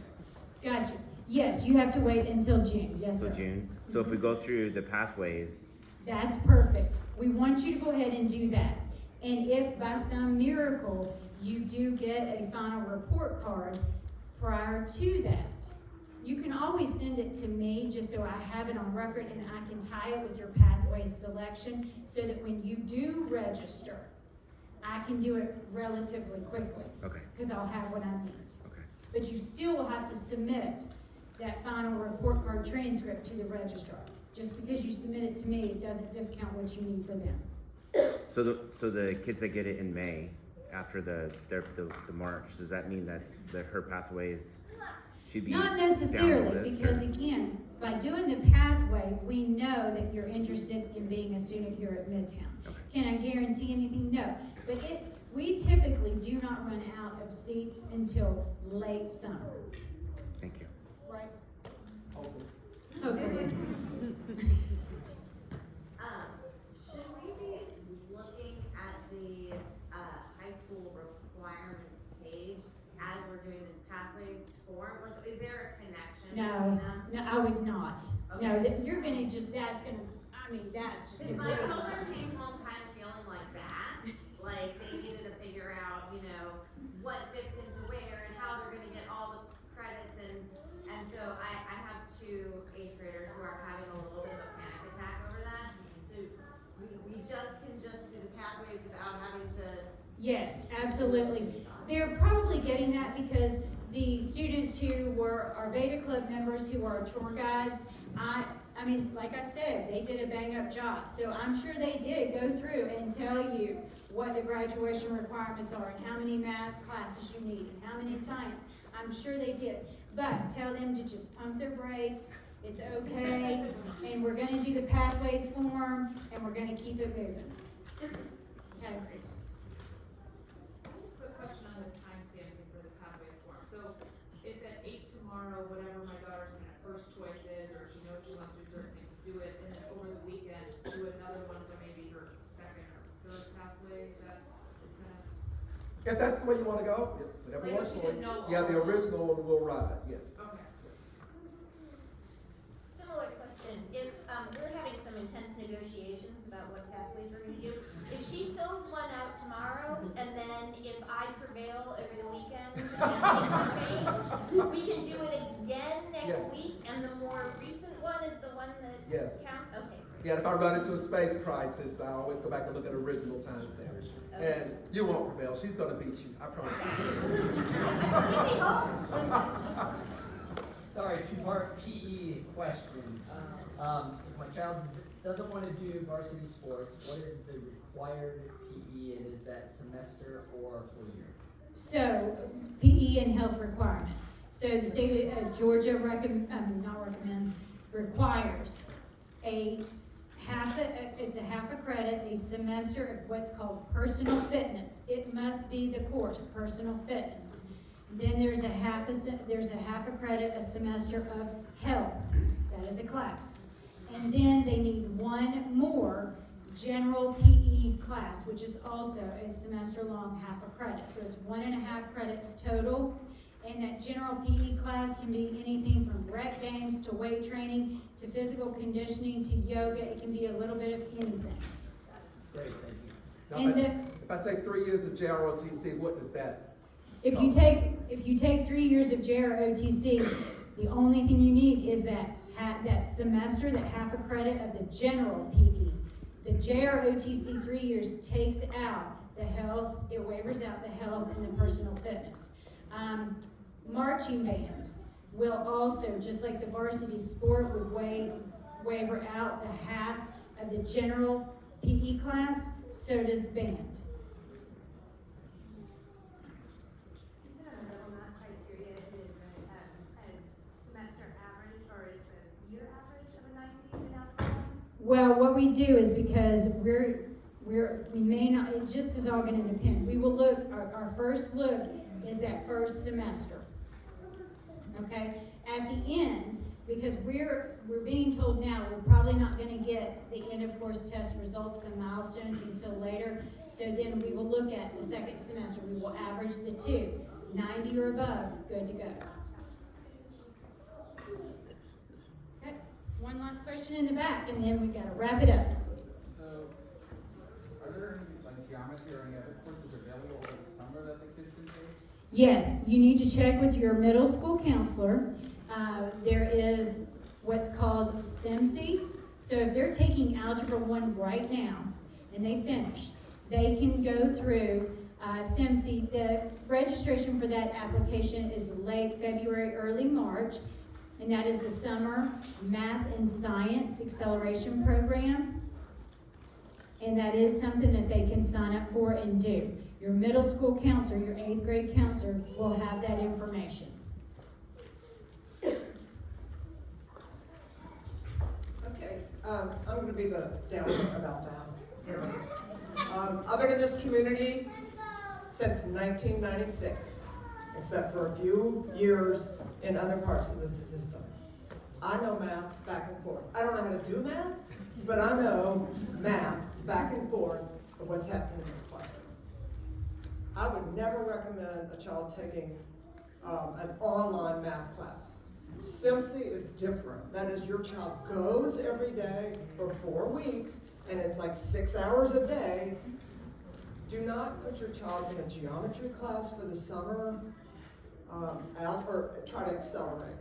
Gotcha. Yes, you have to wait until June. Yes, So sir. June. So if we go through the pathways, That's perfect. We want you to go ahead and do that. And if by some miracle you do get a final report card prior to that, you can always send it to me just so I have it on record and I can tie it with your pathway selection so that when you do register, I can do it relatively quickly okay, because I'll have what I need. okay. But you still will have to submit that final report card transcript to the registrar. Just because you submit it to me, it doesn't discount what you need for them. So the kids that get it in May after the March, does that mean that her pathways should be Not down the necessarily, list, because or- again, by doing the pathway, we know that you're interested in being a student here at Midtown. Okay. Can I guarantee anything? No. But we typically do not run out of seats until late summer. Thank you. Right? Hopefully. Hopefully. Should we be looking at the high school requirements page as we're doing this pathways form? Like, is there a connection No, between them? no, I would not. No, Okay. you're gonna just, that's just Because gonna. my children came home kind of feeling like that, like they needed to figure out, what fits into where and how they're gonna get all the credits and so I have 2 8th graders who are having a little bit of a panic attack over that. So we can just do the pathways without having to. Yes, absolutely. They're probably getting that because the students who were our Beta Club members, who are tour guides, I mean, like I said, they did a bang-up job. So I'm sure they did go through and tell you what the graduation requirements are and how many math classes you need and how many science. I'm sure they did. But tell them to just pump their brakes. It's okay. And we're gonna do the pathways form and we're gonna keep it moving. Okay. Quick question on the time stamping for the pathways form. So if at 8 tomorrow, whatever my daughter's kind of first choice is, or she knows she wants to do certain things, do it, and then over the weekend, do another one for maybe her second or third pathway, is that kind of? If that's the way you want to go, whatever Like, works if you for you. didn't know Yeah, the all. original one will ride, yes. Okay. Similar question, if we're having some intense negotiations about what pathways we're gonna do, if she fills one out tomorrow, and then if I prevail over the weekend and things change, we can do it again Yes. next week, and the more recent one is the one that Yes. count, okay. Yeah, if I run into a space crisis, I always go back and look at original timestamp. And you won't prevail. She's gonna beat you, I promise you. Sorry, 2-part PE questions. If my child doesn't want to do varsity sports, what is the required PE, and is that semester or full year? So, PE and health requirement. So the state of Georgia requires it's a half a credit, a semester of what's called personal fitness. It must be the course, personal fitness. Then there's a half a credit a semester of health. That is a class. And then they need one more general PE class, which is also a semester-long half a credit. So it's 1.5 credits total. And that general PE class can be anything from rec games to weight training to physical conditioning to yoga. It can be a little bit of anything. Great, thank you. Now, And if I take 3 years of JROTC, what does that? if you take 3 years of JROTC, the only thing you need is that semester, that half a credit of the general PE. The JROTC 3 years takes out the health, it waivers out the health and the personal fitness. Marching band will also, just like the varsity sport would waiver out the half of the general PE class, so does band. You said on the double math criteria is a semester average, or is the year average of a 90 in algebra? Well, what we do is because we may not, it just is all gonna depend. We will look, our first look is that first semester. Okay? At the end, because we're being told now we're probably not gonna get the end of course test results, the milestones until later. So then we will look at the second semester. We will average the two. 90 or above, good to go. Okay, one last question in the back and then we gotta wrap it up. So, are there any, like geometry or any other courses available over the summer that the kids can take? Yes, you need to check with your middle school counselor. There is what's called SIMSI. So if they're taking Algebra 1 right now and they finish, they can go through SIMSI. The registration for that application is late February, early March, and that is the Summer Math and Science Acceleration Program. And that is something that they can sign up for and do. Your middle school counselor, your 8th grade counselor will have that information. Okay, I'm going to be the downer about that here. I've been in this community since 1996, except for a few years in other parts of the system. I know math back and forth. I don't know how to do math, but I know math back and forth of what's happening in this cluster. I would never recommend a child taking an online math class. SIMSI is different. That is, your child goes every day for 4 weeks, and it's like 6 hours a day. Do not put your child in a geometry class for the summer or try to accelerate.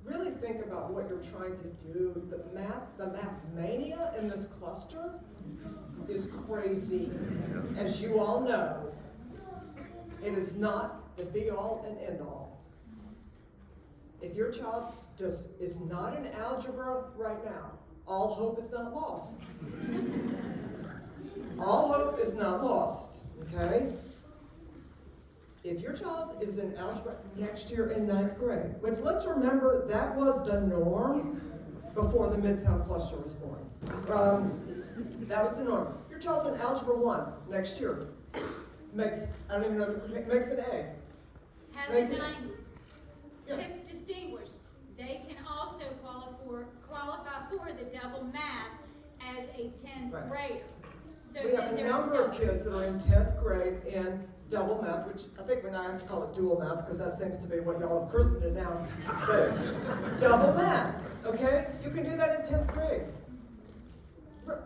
Really think about what you're trying to do. The math mania in this cluster is crazy. As you all know, it is not the be-all and end-all. If your child is not in algebra right now, all hope is not lost. All hope is not lost, okay? If your child is in algebra next year in 9th grade, which let's remember that was the norm before the Midtown cluster was born. That was the norm. Your child's in algebra 1 next year. Makes, I don't even know, makes an A. Has a 90. It's distinguished. They can also qualify for the double math as a 10th grader. So We have a number of kids that are in 10th grade in double math, which I think we now have to call it dual math because that seems to be what y'all have christened it now. But double math, okay? You can do that in 10th grade.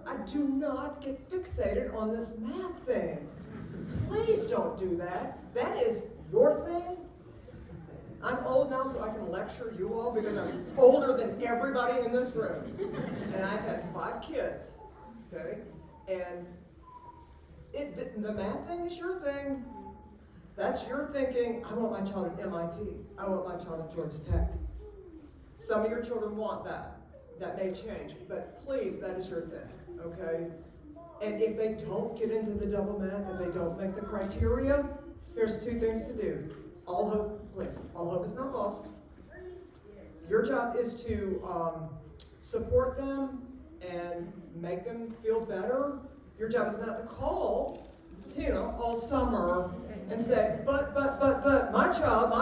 I do not get fixated on this math thing. Please don't do that. That is your thing. I'm old now, so I can lecture you all because I'm older than everybody in this room. And I've had 5 kids, okay? And the math thing is your thing. That's your thinking. I want my child at MIT. I want my child at Georgia Tech. Some of your children want that. That may change, but please, that is your thing, okay? And if they don't get into the double math and they don't make the criteria, here's 2 things to do. All hope, please, all hope is not lost. Your job is to support them and make them feel better. Your job is not to call Tina all summer and say, but, But my child,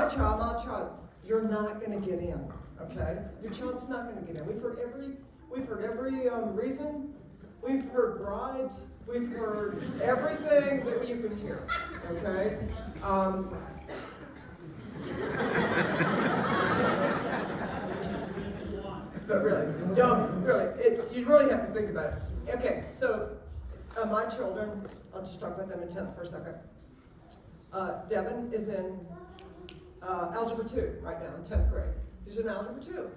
you're not gonna get in, okay? Your child's not gonna get in. We've heard every reason. We've heard bribes. We've heard everything that you can hear, okay? But really, you really have to think about it. Okay, so my children, I'll just talk about them in 10th for a second. Devin is in Algebra 2 right now, in 10th grade. She's in Algebra 2.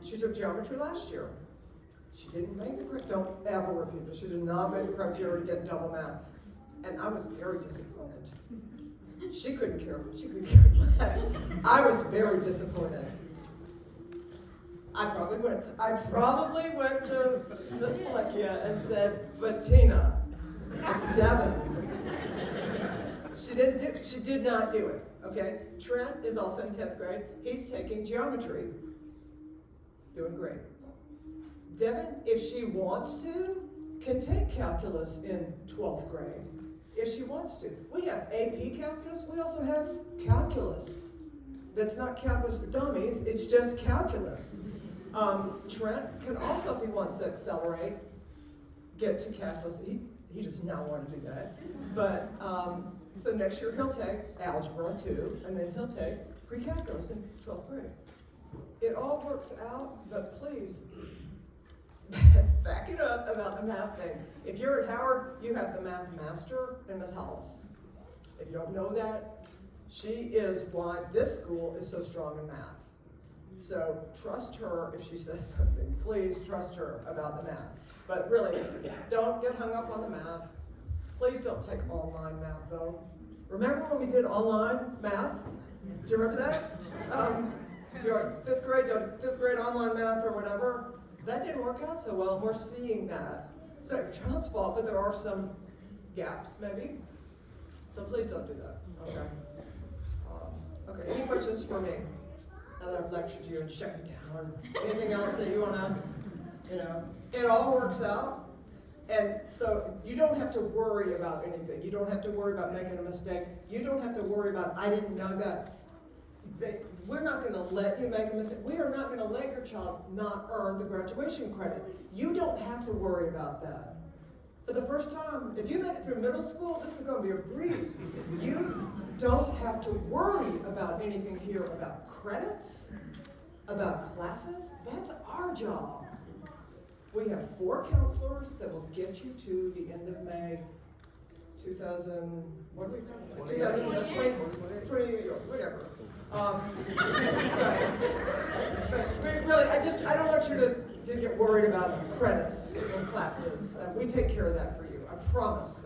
She took geometry last year. She didn't make the criteria. Don't ever repeat this. She did not make the criteria to get double math. And I was very disappointed. She couldn't care less. I was very disappointed. I probably went to Miss Fleckia and said, but Tina, it's Devin. She did not do it, okay? Trent is also in 10th grade. He's taking geometry. Doing great. Devin, if she wants to, can take calculus in 12th grade. If she wants to. We have AP calculus. We also have calculus. That's not calculus for dummies. It's just calculus. Trent can also, if he wants to accelerate, get to calculus. He does not want to do that. But, so next year he'll take Algebra 2, and then he'll take pre-calculus in 12th grade. It all works out, but please, back it up about the math thing. If you're at Howard, you have the math master in Miss Hollis. If you don't know that, she is why this school is so strong in math. So trust her if she says something. Please trust her about the math. But really, don't get hung up on the math. Please don't take online math, though. Remember when we did online math? Do you remember that? You're fifth grade online math or whatever. That didn't work out so well. We're seeing that. It's not your child's fault, but there are some gaps, maybe. So please don't do that. Okay. Okay. Any questions for me? Now that I've lectured you and shut you down. Anything else that you wanna? It all works out. And so you don't have to worry about anything. You don't have to worry about making a mistake. You don't have to worry about, I didn't know that. We're not going to let you make a mistake. We are not going to let your child not earn the graduation credit. You don't have to worry about that. For the first time, if you made it through middle school, this is going to be a breeze. You don't have to worry about anything here about credits, about classes. That's our job. We have 4 counselors that will get you to the end of May 2000, what are we talking about? 2020, whatever. But really, I don't want you to get worried about credits and classes. We take care of that for you. I promise.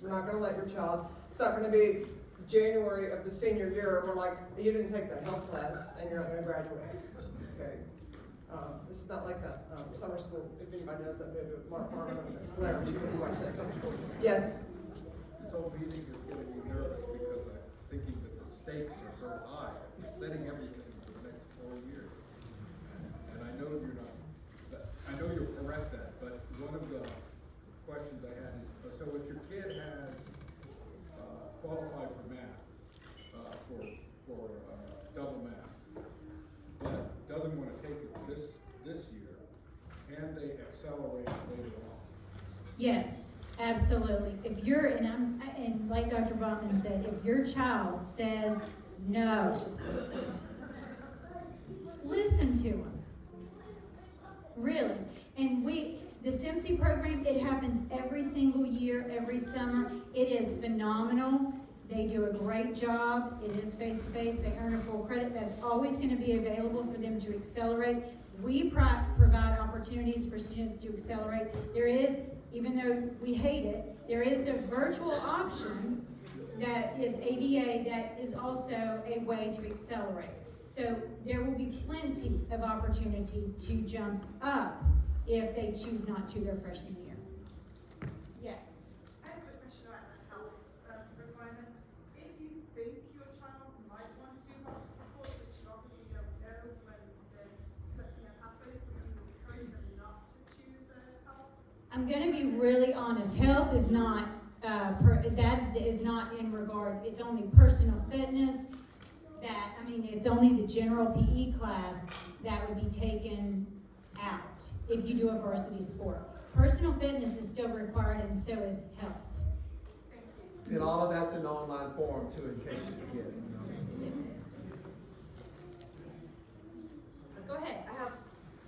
We're not going to let your child, it's not going to be January of the senior year, we're like, you didn't take that health class and you're not going to graduate. Okay. This is not like that. Summer school, if anybody knows that movie with Mark Harmon and Claire, you can watch that summer school. Yes? This whole meeting is getting me nervous because I'm thinking that the stakes are so high, setting everything for the next 4 years. And I know you'll correct that, but one of the questions I had is, so if your kid has qualified for math, for double math, but doesn't want to take it this year, can they accelerate later on? Yes, absolutely. If you're, and like Dr. Bachman said, if your child says no, listen to them. Really. And the SIMSI program, it happens every single year, every summer. It is phenomenal. They do a great job. It is face-to-face. They earn a full credit. That's always going to be available for them to accelerate. We provide opportunities for students to accelerate. There is, even though we hate it, there is the virtual option that is ABA that is also a way to accelerate. So there will be plenty of opportunity to jump up if they choose not to their freshman year. Yes? I have a question about the health requirements. If you think your child might want to do health support, which you obviously don't know when they're selecting a pathway, would you encourage them not to choose health? I'm going to be really honest. Health is not that is not in regard, it's only personal fitness. It's only the general PE class that would be taken out if you do a varsity sport. Personal fitness is still required, and so is health. And all of that's in online form too, in case you forget. Yes. Go ahead. I have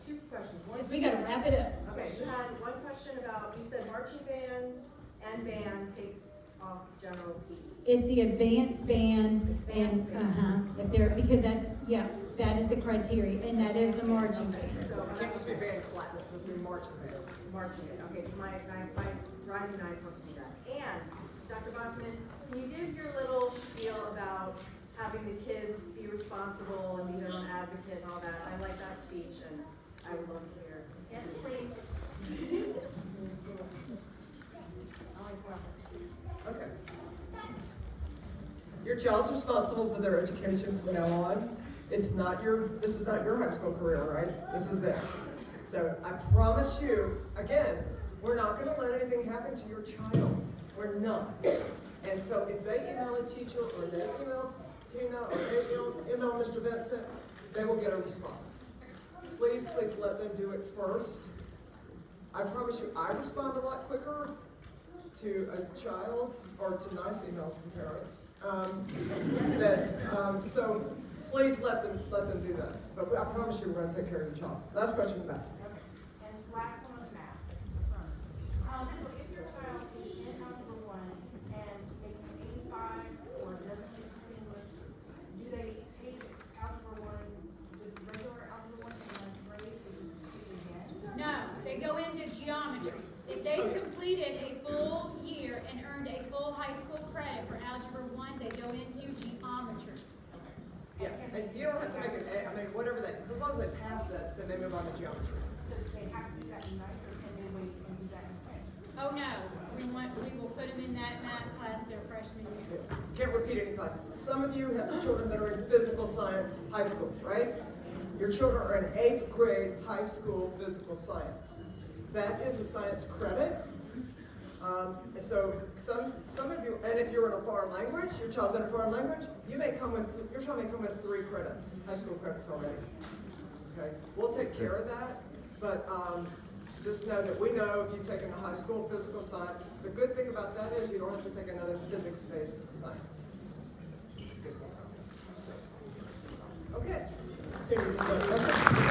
two questions. Yes, we gotta wrap it up. Okay, you had one question about, you said marching band and band takes off general PE. It's the advanced band and, because that is the criteria, and that is the marching band. So, Can't just be band class, this would be marching band. marching band, okay, because my rising nine wants to do that. And, Dr. Bachman, can you give your little spiel about having the kids be responsible and be their own advocate and all that? I like that speech, and I would love to hear it. Yes, please. Okay. Your child's responsible for their education from now on. This is not your high school career, right? This is theirs. So I promise you, again, we're not gonna let anything happen to your child. We're not. And so if they email a teacher, or they email Tina, or they email Mr. Vincent, they will get a response. Please let them do it first. I promise you, I respond a lot quicker to a child, or to nice emails from parents. So please let them do that. But I promise you, we're gonna take care of your child. Last question back. And last one on the math. So if your child is in Algebra 1 and makes an 85 or doesn't make English, do they take Algebra 1, just regular Algebra 1 in 11th grade, or just take it again? No, they go into geometry. If they completed a full year and earned a full high school credit for Algebra 1, they go into geometry. Yeah, and you don't have to make an A, whatever as long as they pass that, then they move on to geometry. So they have to do that in 9th, or can they wait and do that in 10th? Oh no, we will put them in that math class their freshman year. You can't repeat any classes. Some of you have children that are in physical science high school, right? Your children are in 8th grade high school physical science. That is a science credit. So some of you, and if you're in a foreign language, your child's in a foreign language, your child may come with 3 credits, high school credits already. Okay, we'll take care of that, but just know that we know if you've taken the high school physical science, the good thing about that is you don't have to take another physics-based science. Okay. Continue this way. Okay.